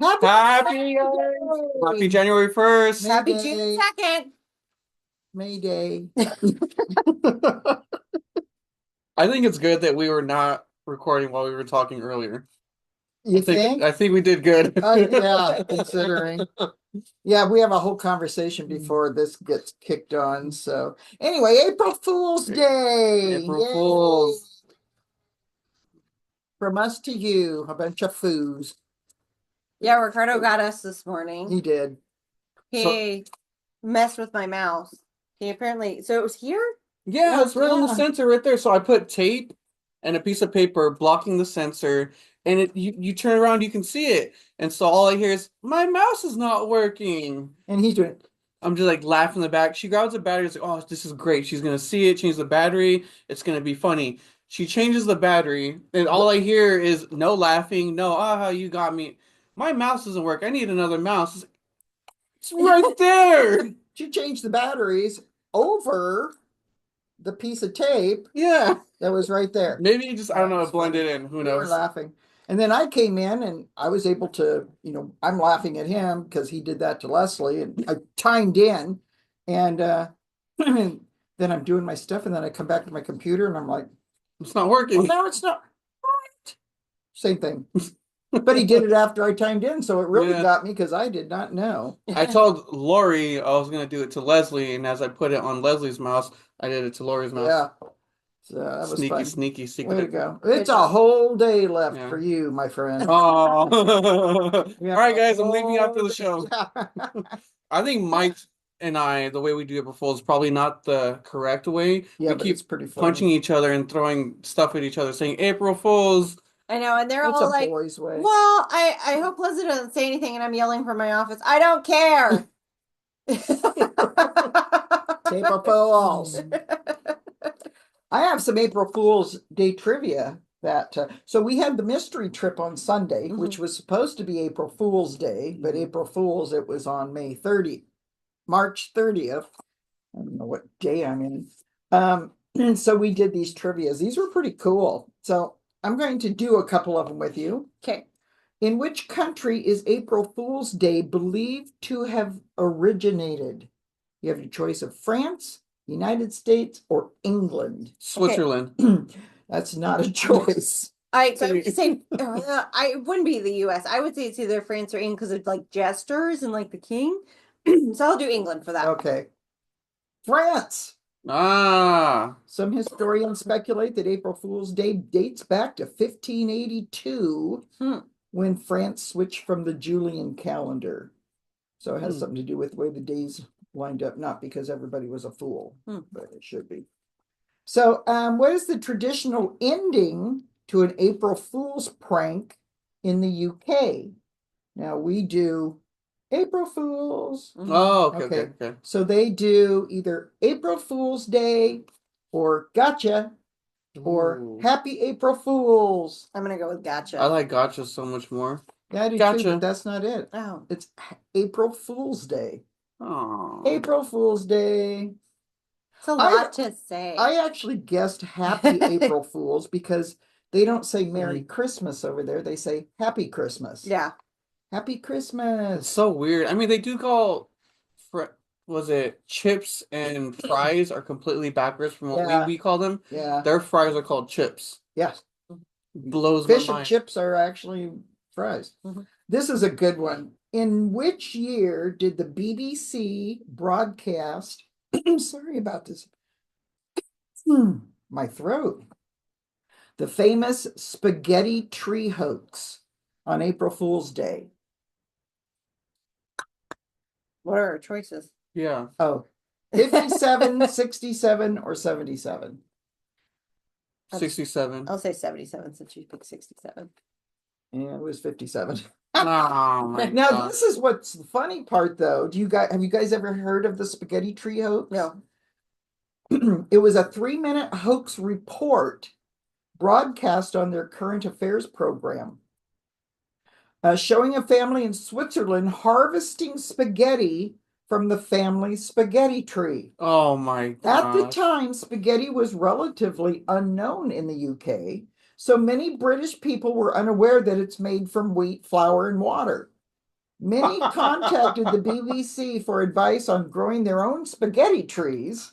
Happy Happy Happy Day! January 1st. Happy June 2nd. May Day. I think it's good that we were not recording while we were talking earlier. I You think think? I think we did good. Yeah, considering. Yeah, we have a whole conversation before this gets kicked on. So anyway, April Fool's Day. April Yay! Fools. From us to you, a bunch of foos. Yeah, Ricardo got us this He morning. did. So He messed with my mouse. He apparently, so it was here? yeah, it's right on the Yeah. sensor right there. So I put tape and a piece of paper blocking the sensor, and you turn around, you can see it. And so all I hear is my mouse is not working. And he's doing, I'm just like laughing in the back. She grabs the battery. It's like, oh, this is great. She's gonna see it, change the battery. It's gonna be funny. She changes the battery, and all I hear is no laughing, no, ah, you got me. My mouse doesn't work. I need another mouse. It's right there. she changed the batteries over the piece of tape Yeah. that was right there. Maybe just I don't That know, was it blended funny. in. Who We were knows? laughing. And then I came in and I was able to, I'm laughing at him because he did that to Leslie and I timed in and then I'm doing my stuff and then I come back to my computer and I'm like, It's not well, working. now it's not right. Same thing. But he did it after I timed in, so it really Yeah. got me because I did not know. I told Lori I was gonna do it to Leslie, and as I put it on Leslie's mouse, I did it to Lori's mouse. Yeah. So that was Sneaky, fun. sneaky Way to secret. go. Good It's a job. whole day left Yeah. for you, my friend. Oh. We All have right, a guys, I'm leaving after whole the day. show. I think Mike and I, the way we do it before, is probably not the correct way. Yeah, We but it's keep pretty funny. punching each other and throwing stuff at each other, saying April Fools. I know, and they're It's all a like, boy's way. well, I hope Leslie doesn't say anything, and I'm yelling from my office. I don't care. April Fools. I have some April Fool's Day trivia that so we had the mystery trip on Sunday, which Mhm. was supposed to be April Fool's Day, but April Fool's it was on May 30th, March 30th. I don't know what day I'm in. So we did these trivias. These were pretty cool. So I'm going to do a couple of them with you. Okay. In which country is April Fool's Day believed to have originated? You have your choice of France, United States, or England. Okay. Switzerland. That's not a choice. I would say I wouldn't be the US. I would say it's either France or England because it's like jesters and like the king. So I'll do England for that. Okay. France. Ah, Some historians speculate that April Fool's Day dates back to 1582 Hmm. when France switched from the Julian calendar. So it has hmm. something to do with the way the days lined up, not because everybody was a fool, but it should be. So, what is the traditional ending to an April Fool's prank in the UK? Now we do April Fools. Oh, okay, okay, Okay. okay. So they do either April Fool's Day or Gotcha or Ooh. Happy April Fools. I'm gonna go with gotcha. I like gotcha so much more. Yeah, I do too, Gotcha. but that's not it. Oh. It's April Fool's Day. Oh. April Fool's Day. It's a I- lot to say. I actually guessed Happy April Fools because they don't say Merry Christmas over there. They say Happy Christmas. Yeah. Happy It's Christmas. so weird. I mean, they do call fr was it chips and fries are completely backwards from what Yeah. we call them. Yeah. Their fries are called chips. Yes. Blows Fish my and mind. chips are actually fries. Mhm. This is a good one. In which year did the BBC broadcast? I'm sorry about this. My throat. The famous spaghetti tree hoax on April Fool's Day. What are our choices? Yeah. Oh, 57, 67, or 77? 67. I'll say 77 since you picked 67. Yeah, it was 57. Oh my Now, God. this is what's the funny part, though. Have you guys ever heard of the spaghetti tree hoax? No. It was a 3-minute hoax report broadcast on their current affairs program, showing a family in Switzerland harvesting spaghetti from the family spaghetti tree. Oh my At the gosh. time, spaghetti was relatively unknown in the UK, so many British people were unaware that it's made from wheat, flour, and water. Many contacted the BBC for advice on growing their own spaghetti trees.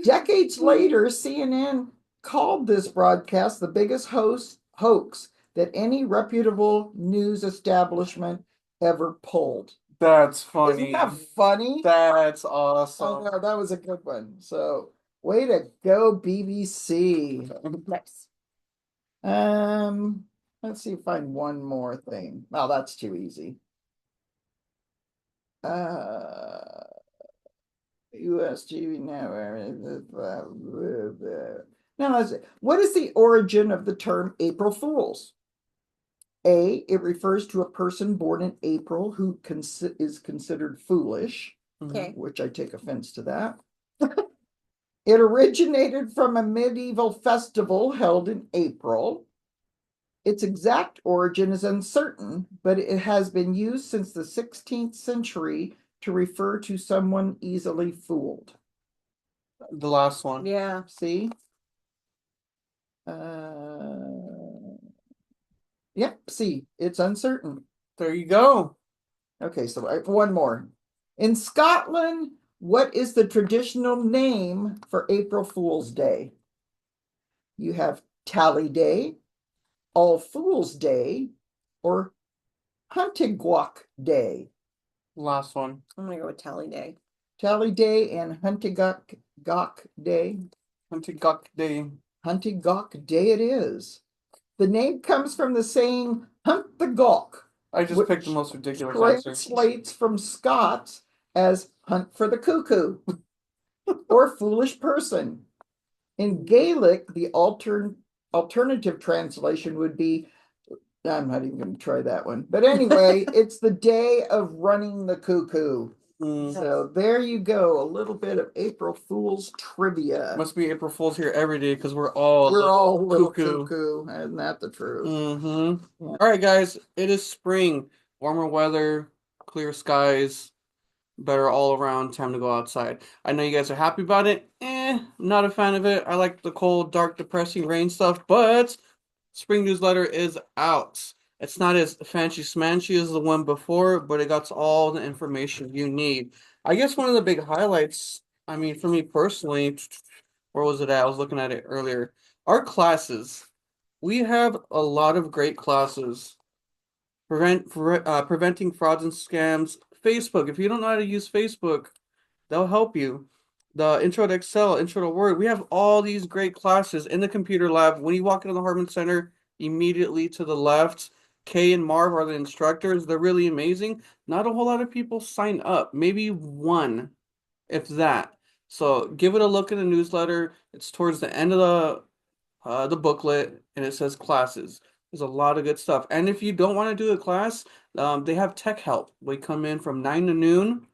Decades later, CNN called this broadcast the biggest hoax that any reputable news establishment ever pulled. That's Isn't funny. that funny? That's Oh awesome. no, that was a good one. So, way to go, BBC. Nice. Let's see if I find one more thing. Well, that's too easy. US TV network. Now, what is the origin of the term April Fools? A, it refers to a person born in April who is considered foolish, Okay. which I take offense to that. It originated from a medieval festival held in April. Its exact origin is uncertain, but it has been used since the 16th century to refer to someone easily fooled. The last one. Yeah. See? Yep, see, it's uncertain. There you go. Okay, so I have one more. In Scotland, what is the traditional name for April Fool's Day? You have Tally Day, All Fool's Day, or Huntigwok Day. Last one. I'm gonna go with Tally Day. Tally Day and Huntigok Day. Huntigok Day. Huntigok Day it is. The name comes from the saying hunt the gawk. I just picked the most ridiculous answer. Translates from Scots as hunt for the cuckoo or foolish person. In Gaelic, the alternative translation would be, I'm not even going to try that one. But anyway, it's the day of running the cuckoo. So there you go, a little bit of April Fool's trivia. Must be April Fool's here every day because we're all a little cuckoo. Isn't that the truth? Mm-hmm. Yeah. All right, guys, it is spring. Warmer weather, clear skies, better all around. Time to go outside. I know you guys are happy about it. Not a fan of it. I like the cold, dark, depressing rain stuff, but spring newsletter is out. It's not as fancy smanchy as the one before, but it got all the information you need. I guess one of the big highlights, I mean, for me personally, where was it at? I was looking at it earlier. Our classes. We have a lot of great classes. Preventing frauds and scams. Facebook. If you don't know how to use Facebook, they'll help you. The Intro to Excel, Intro to Word. We have all these great classes in the computer lab. When you walk into the Harman Center, immediately to the left, Kay and Marv are the instructors. They're really amazing. Not a whole lot of people sign up. Maybe one, if that. So give it a look in the newsletter. It's towards the end of the booklet, and it says classes. There's a lot of good stuff. And if you don't want to do a class, they have tech help. We come in from 9 to noon.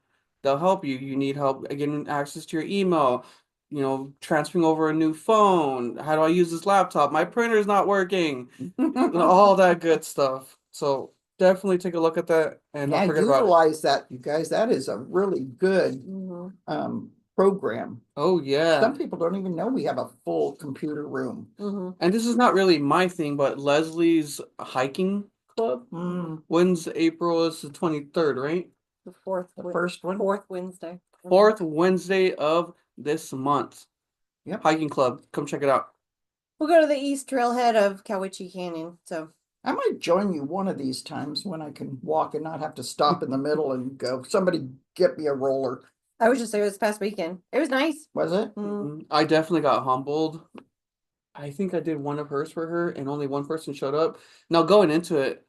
They'll help you. You need help getting access to your email, transferring over a new phone. How do I use this laptop? My printer's not working. All that good stuff. So definitely take a look at that and don't forget about it. Utilize that, you guys. That is a really good program. Oh, yeah. Some people don't even know we have a full computer room. And this is not really my thing, but Leslie's hiking club. When's April? Is the 23rd, right? The fourth, first one. Fourth Wednesday. Fourth Wednesday of this month. Yep. Hiking club. Come check it out. We'll go to the east trailhead of Cowiche Canyon. So I might join you one of these times when I can walk and not have to stop in the middle and go, somebody get me a roller. I was just there this past weekend. It was nice. Was it? I definitely got humbled. I think I did one of hers for her and only one person showed up. Now going into it,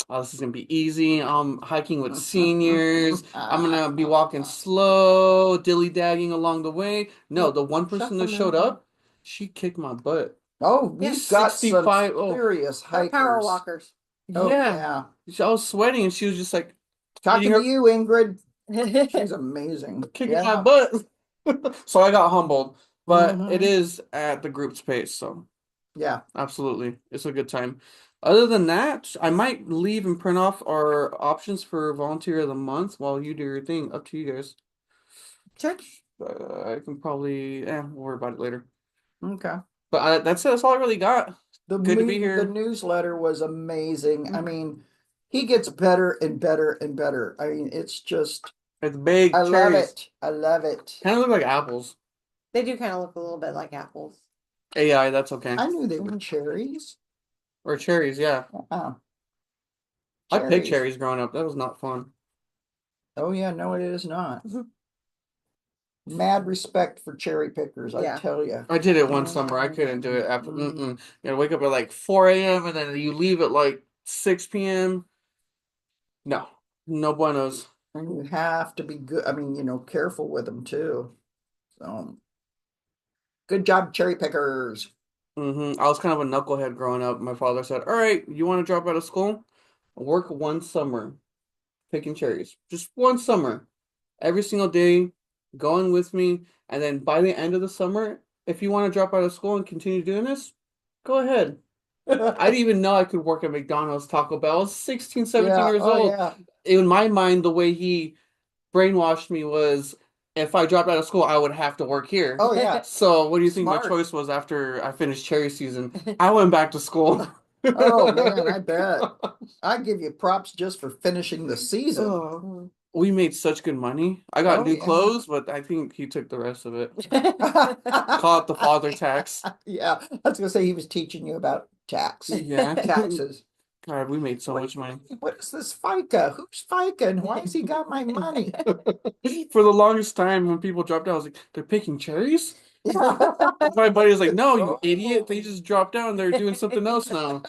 this is gonna be easy. I'm hiking with seniors. I'm gonna be walking slow, dilly-dagging along the way. No, the one person that showed up, she kicked my butt. Oh, Yeah, you've got some 65. serious hikers. Power walkers. Oh, Yeah. I was sweating and she was just like talking to you, Ingrid. She's She's amazing. kicking my butt. So I got humbled. But it Mhm. is at the group's pace, so Yeah. absolutely. It's a good time. Other than that, I might leave and print off our options for volunteer of the month while you do your thing. Up to you guys. Sure. I can probably, we'll worry about it later. Okay. But that's it. That's all I really got. Good to be here. The newsletter was amazing. I mean, he gets better and better and better. I mean, it's just, It's big I love cherries. it. I love it. Kind of look like apples. They do kind of look a little bit like apples. AI, that's okay. I knew they were cherries. Or cherries, yeah. Oh, I picked cherries growing up. That was not fun. Oh yeah, no, it is not. Mad respect for cherry pickers, I Yeah. tell you. I did it one summer. I couldn't do it after. You gotta wake up at like 4 a.m. and then you leave at like 6 p.m. No, no buenos. And you have to be good. I mean, careful with them too. So, good job, cherry pickers. I was kind of a knucklehead growing up. My father said, "All right, you want to drop out of school? Work one summer picking cherries. Just one summer, every single day, going with me. And then by the end of the summer, if you want to drop out of school and continue doing this, go ahead." I didn't even know I could work at McDonald's, Taco Bell. I was 16, 17 Yeah, years oh old. yeah. In my mind, the way he brainwashed me was if I dropped out of school, I would have to work here. Oh yeah. So what do you think my Smart. choice was after I finished cherry season? I went back to school. Oh man, I bet. I give you props just for finishing the season. Oh, we made such good money. I got Oh, new yeah. clothes, but I think he took the rest of it. Call it the father tax. Yeah, I was gonna say he was teaching you about Yeah. taxes. God, we made so much money. What is this FICA? Who's FICA and why has he got my money? For the longest time, when people dropped out, I was like, they're picking cherries? My buddy was like, no, you idiot. They just dropped out and they're doing something else now.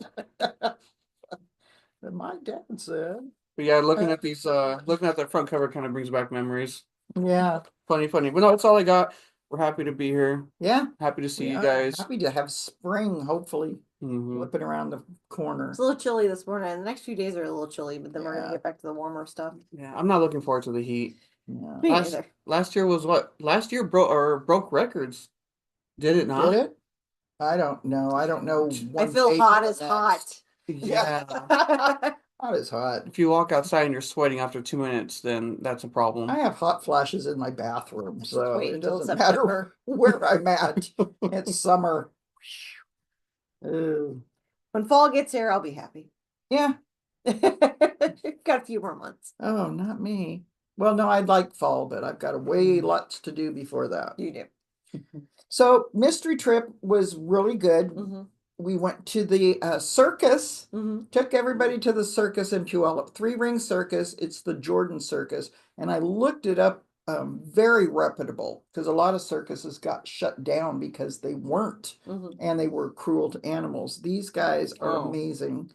My dad said. But yeah, looking at that front cover kind of brings back memories. Yeah. Funny. But no, that's all I got. We're happy to be here. Yeah. Happy to see We you are guys. happy to have spring, hopefully, Mhm. flipping around the corner. It's a little chilly this morning. The next few days are a little chilly, but then we're gonna Yeah. get back to the warmer stuff. Yeah, I'm not looking forward to the heat. Yeah. Me neither. Last year was what? Last year broke records. Did it not? Did it? I don't know. I don't know. I feel hot as hot. Yeah. Hot as hot. If you walk outside and you're sweating after 2 minutes, then that's a problem. I have hot flashes in my bathroom, so Wait it until doesn't September. matter where I'm at. It's summer. Ooh. When fall gets here, I'll be happy. Yeah. Got a few more months. Oh, not me. Well, no, I'd like fall, but I've got way lots to do before that. You do. So, mystery trip was really good. We went to the circus, took everybody to the circus in Puyallup, 3-ring circus. It's the Jordan Circus. And I looked it up, very reputable, because a lot of circuses got shut down because they weren't, and they were cruel to animals. These guys are amazing.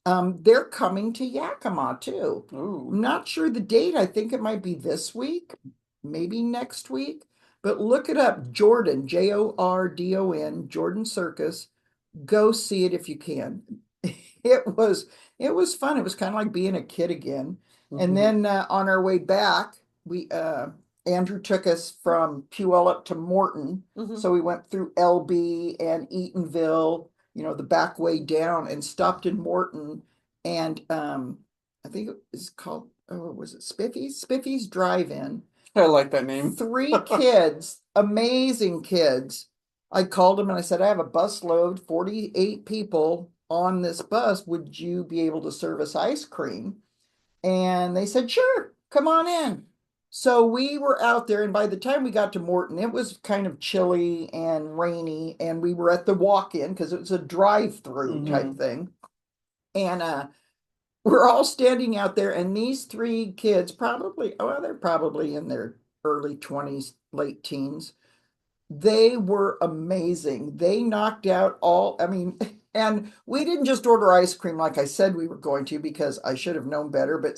They're coming to Yakima too. Ooh. I'm not sure the date. I think it might be this week, maybe next week. But look it up, Jordan, Jordon, Jordan Circus. Go see it if you can. It was fun. It was kind of like being a kid again. And then on our way back, we Andrew took us from Puyallup to Morton. So we went through LB and Eatonville, the back way down, and stopped in Morton. And I think it was called, was it Spiffy's? Spiffy's Drive-In. I like that name. 3 kids, amazing kids. I called them and I said, I have a bus load, 48 people on this bus. Would you be able to serve us ice cream? And they said, sure, come on in. So we were out there, and by the time we got to Morton, it was kind of chilly and rainy, and we were at the walk-in because it was a drive-through type thing. And we're all standing out there, and these 3 kids, they're probably in their early 20s, late teens. They were amazing. They knocked out and we didn't just order ice cream like I said we were going to, because I should have known better, but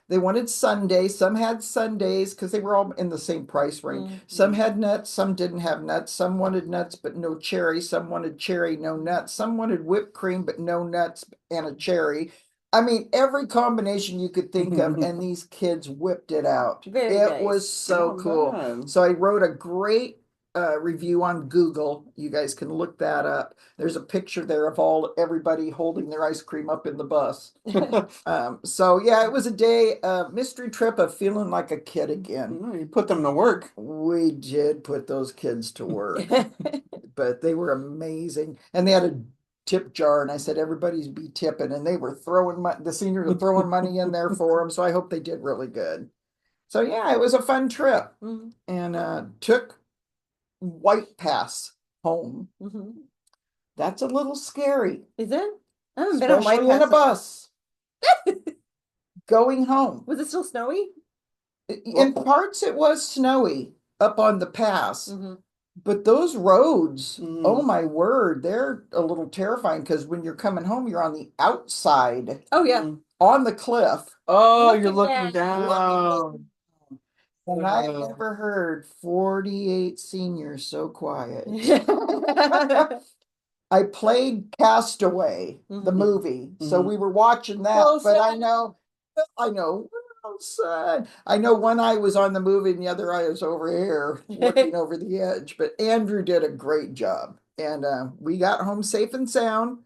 they wanted sundaes, some had sundaes because they were all in the same price range. Some had nuts, some didn't have nuts, some wanted nuts but no cherry, some wanted cherry, no nuts, some wanted whipped cream but no nuts and a cherry. I mean, every combination you could think of, and these kids whipped it out. Very It nice. was so cool. bad. So I wrote a great review on Google. You guys can look that up. There's a picture there of everybody holding their ice cream up in the bus. So yeah, it was a day, mystery trip of feeling like a kid again. You put them to work. We did put those kids to work, but they were amazing. And they had a tip jar, and I said, everybody's be tipping, and they were throwing the seniors were throwing money in there for them. So I hope they did really good. So yeah, it was a fun trip, and took White Pass home. That's a little scary. Is it? I haven't been on White Especially in a Pass. bus going home. Was it still snowy? In parts, it was snowy up on the pass, but those roads, oh my word, they're a little terrifying because when you're coming home, you're on the outside. Oh yeah. On the cliff. Oh, Looking you're looking down. down. And I never heard 48 seniors so quiet. I played Castaway, the movie, so we were watching that. Well but said. I know, well said. I know one eye was on the movie and the other eye was over here, looking over the edge. But Andrew did a great job, and we got home safe and sound.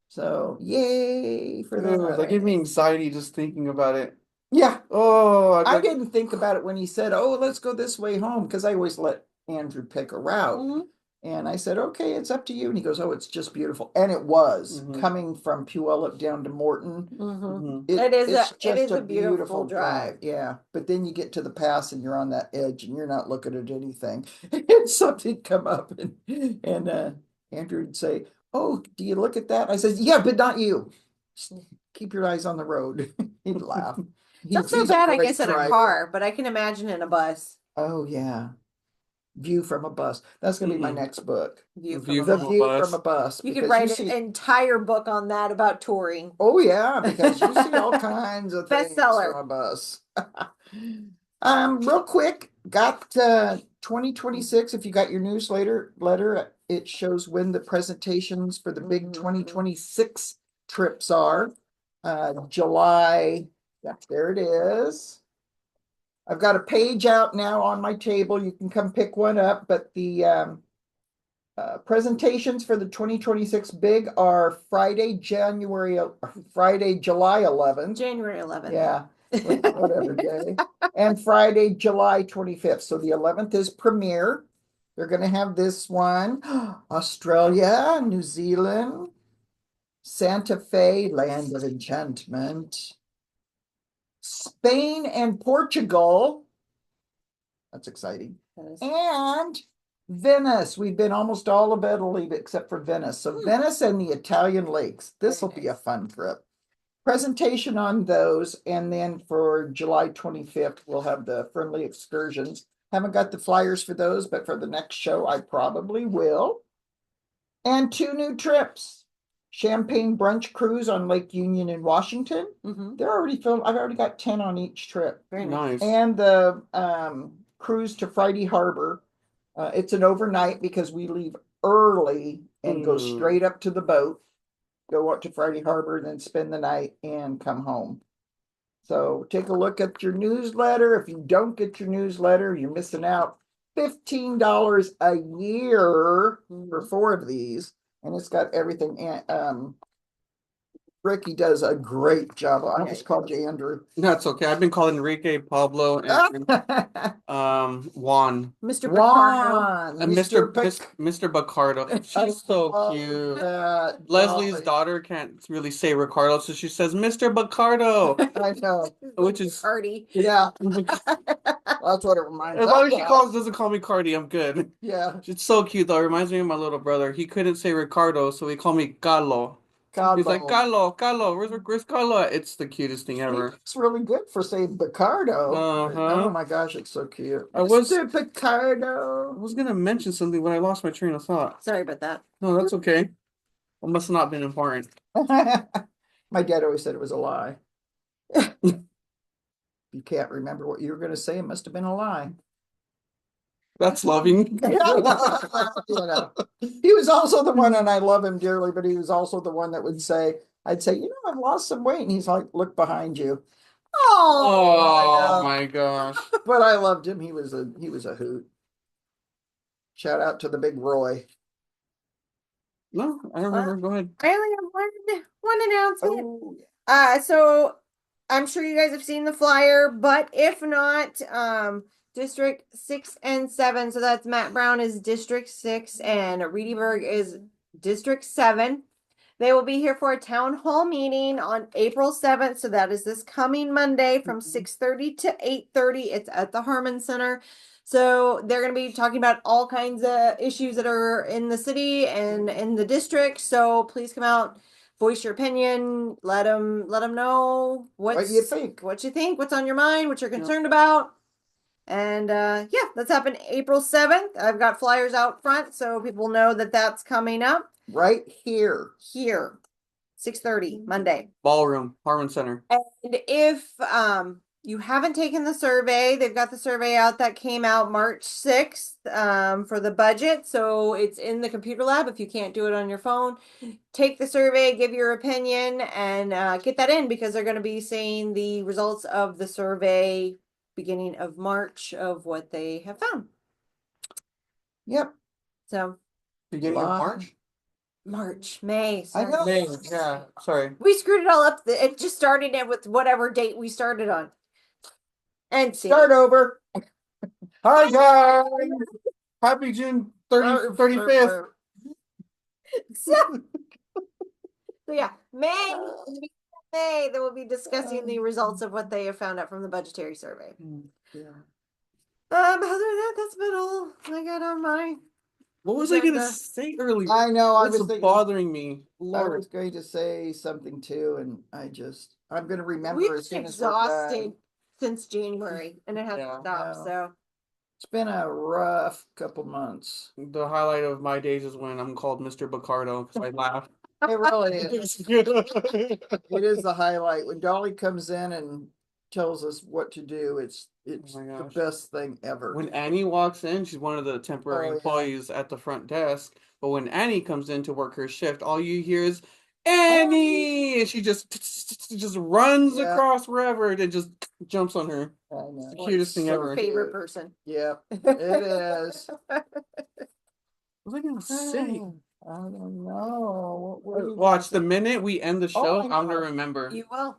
So yay for that! That gave me anxiety just thinking about it. Yeah. Oh, I didn't think about it when he said, "Oh, let's go this way home," because I always let Andrew pick a route. And I said, "Okay, it's up to you." And he goes, "Oh, it's just beautiful," and it was coming from Puyallup down to Morton. It is just a beautiful drive. Yeah, but then you get to the pass and you're on that edge and you're not looking at anything. And something come up and Andrew would say, "Oh, do you look at that?" I said, "Yeah, but not you. Just keep your eyes on the road." He'd laugh. It's not so bad, I guess, in a car, but I can imagine in a bus. Oh yeah. View from a bus. That's gonna be my next book. View from a bus. You could write an entire book on that about touring. Oh yeah, because you see all kinds of things Bestseller. from a bus. Real quick, got 2026. If you got your newsletter it shows when the presentations for the big 2026 trips are. July. Yeah, there it is. I've got a page out now on my table. You can come pick one up, but the presentations for the 2026 big are Friday, July 11th. January 11th. Yeah, whatever day. And Friday, July 25th. So the 11th is premiere. They're going to have this one. Australia, New Zealand, Santa Fe, Land of Enchantment, Spain and Portugal. That's exciting. And Venice. We've been almost all of Italy except for Venice. So Venice and the Italian lakes. This will be a fun trip. Presentation on those. And then for July 25th, we'll have the friendly excursions. Haven't got the flyers for those, but for the next show, I probably will. And 2 new trips. Champagne brunch cruise on Lake Union in Washington. They're already filmed. I've already got 10 on each trip. Very nice. And the cruise to Friday Harbor. It's an overnight because we leave early and go straight up to the boat, go up to Friday Harbor, then spend the night and come home. So take a look at your newsletter. If you don't get your newsletter, you're missing out. $15 a year for 4 of these. And it's got everything. And Ricky does a great job. I almost called you Andrew. That's okay. I've been calling Enrique, Pablo, and Juan. Mr. Juan. And Mr. Ricardo. She's so cute. Leslie's daughter can't really say Ricardo, so she says Mr. Ricardo. I know. Which is Cardi. Yeah. That's what it reminds me of. As long as she doesn't call me Cardi, I'm good. Yeah. It's so cute though. It reminds me of my little brother. He couldn't say Ricardo, so he called me Carlo. He's like, Carlo, where's Carlo? It's the cutest thing ever. It's really good for saying Ricardo. Oh my gosh, it's so cute. Mr. Ricardo. I was gonna mention something, but I lost my train of thought. Sorry about that. No, that's okay. It must have not been important. My dad always said it was a lie. You can't remember what you were gonna say, it must have been a lie. That's loving. You know. He was also the one, and I love him dearly, but he was also the one that would say, I'd say, I've lost some weight. And he's like, look behind you. Oh my gosh. But I loved him. He was a hoot. Shout out to the big Roy. No, I don't remember. Go ahead. I only have one announcement. So I'm sure you guys have seen the flyer, but if not, District 6 and 7. So that's Matt Brown is District 6 and Reedy Berg is District 7. They will be here for a town hall meeting on April 7th. So that is this coming Monday from 6:30 to 8:30. It's at the Harman Center. So they're going to be talking about all kinds of issues that are in the city and in the district. So please come out, voice your opinion, let them know What you think? what's on your mind, what you're concerned about. And yeah, that's happening April 7th. I've got flyers out front so people know that that's coming up Right here. here. 6:30 Monday. Ballroom, Harman Center. And if you haven't taken the survey, they've got the survey out that came out March 6th for the budget. So it's in the computer lab. If you can't do it on your phone, take the survey, give your opinion, and get that in because they're going to be saying the results of the survey beginning of March of what they have found. Yep. So Beginning of May. I know. May, yeah, sorry. We screwed it all up. It just started it with whatever date we started on. And see. Start over. Hi guys! Happy June 35th. So yeah, May they will be discussing the results of what they have found out from the budgetary survey. Yeah. Other than that, that's about all I got on my What was I gonna agenda. say earlier? I know. I It's was thinking, bothering me. I Lord. was going to say something too, and I'm going to remember We've as been soon as we're done. exhausted since January and it hasn't Yeah. stopped. No. So It's been a rough couple months. The highlight of my days is when I'm called Mr. Picardo because I laugh. It really is. It is the highlight when Dolly comes in and tells us what to do. It's Oh my the gosh. best thing ever. When Annie walks in, she's one of the temporary Oh, yeah. employees at the front desk. But when Annie comes in to work her shift, all you hear is Annie, and she just runs Yeah. across wherever and just jumps on her. I know. The cutest thing So ever. favorite cute. person. Yep, it is. What was I gonna say? I don't know. What were you Watch, the gonna minute we end the Oh, show, I I'm gonna know. remember. You will. say?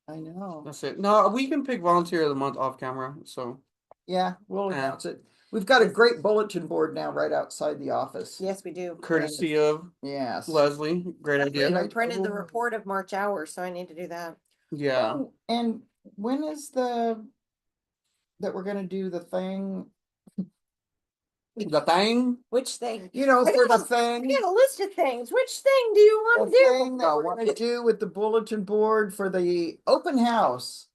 I know. That's it. No, we can pick volunteer of the month off camera. So Yeah, we'll Yeah. announce it. We've got a great bulletin board now right outside the office. Yes, we do. courtesy of Yes. Leslie, great And idea. I printed the report of March hours, so I need to do that. Yeah. Oh, and when is that we're gonna do the thing? The thing. Which thing? You know, I for the got a thing. list of things. Which thing do you The want to do? thing that we're gonna do with the bulletin board for the open house.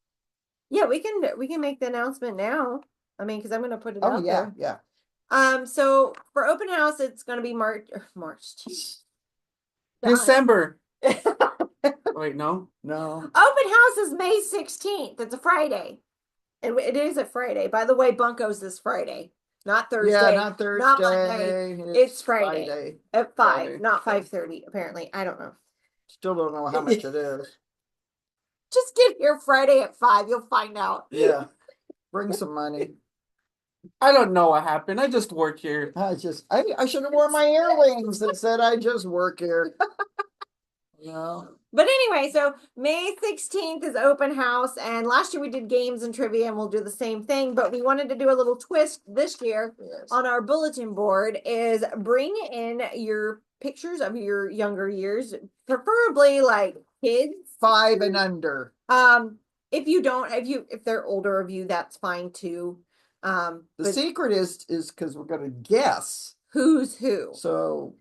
Yeah, we can make the announcement now. I mean, because I'm gonna put it Oh, out yeah, there. yeah. So for open house, it's gonna be March. Geez. December. Wait, no. No. Open house is May 16th. It's a Friday. And it is a Friday. By the way, Bunko's this Friday. Not Thursday. Yeah, not Thursday. Not Monday. It's Friday. At 5, Friday. not 5:30, apparently. I don't know. Still don't know how much it is. Just get here Friday at 5. You'll find out. Yeah. Bring some money. I don't know what happened. I just work here. I should have worn my earrings that said I just work here. No. But anyway, so May 16th is open house. And last year we did games and trivia, and we'll do the same thing. But we wanted to do a little twist this year Yes. on our bulletin board is bring in your pictures of your younger years, preferably like kids. 5 and under. If they're older of you, that's fine too. The But secret is because we're gonna guess. who's who? So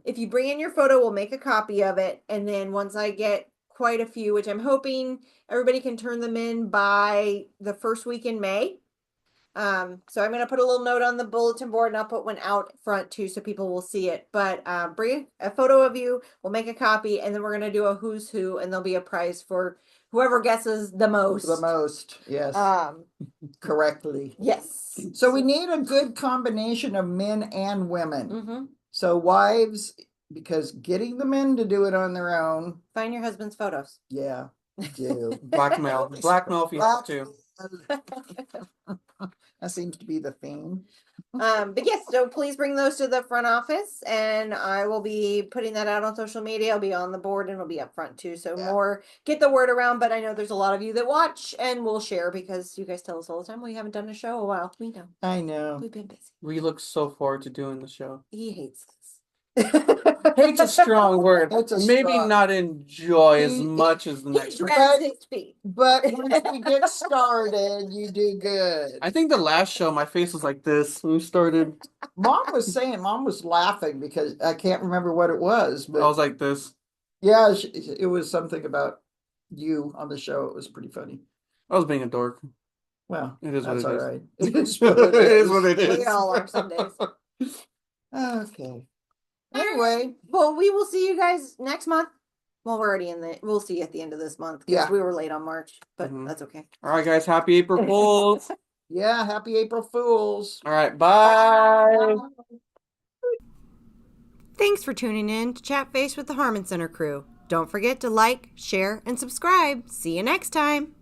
If you bring in your photo, we'll make a copy of it. And then once I get quite a few, which I'm hoping everybody can turn them in by the first week in May. So I'm going to put a little note on the bulletin board and I'll put one out front too, so people will see it. But bring a photo of you, we'll make a copy, and then we're going to do a who's who, and there'll be a prize for whoever guesses the most. the most, yes, correctly. Yes. So we need a good combination of men and women. Mm-hmm. So wives, because getting the men to do it on their own, Find your husband's photos. yeah, do. Blackmail. Blackmail if you have to. That seems to be the theme. But yes, so please bring those to the front office, and I will be putting that out on social media. I'll be on the board and it'll be up front too. So Yeah. get the word around. But I know there's a lot of you that watch and will share because you guys tell us all the time we haven't done a show in a while. We know I know. we've been busy. We look so forward to doing the show. He hates us. Hate's a strong word. It's a Maybe strong- not enjoy as He- much as the next He's one. got 6 feet. But once we get started, you do good. I think the last show, my face was like this when we started. Mom was laughing because I can't remember what it was, I but was like this. yeah, it was something about you on the show. It was pretty funny. I was being a dork. Well, It is what that's it all is. right. It is what it It is is. what it We is. all are some days. Okay. Anyway, Well, we will see you guys next month. Well, we're already we'll see you at the end of this month because Yeah. we were late on March, but Mhm. that's okay. All right, guys. Happy April Fools. yeah, happy April Fools. All right. Bye. Thanks for tuning in to Chat Face with the Harman Center crew. Don't forget to like, share, and subscribe. See you next time.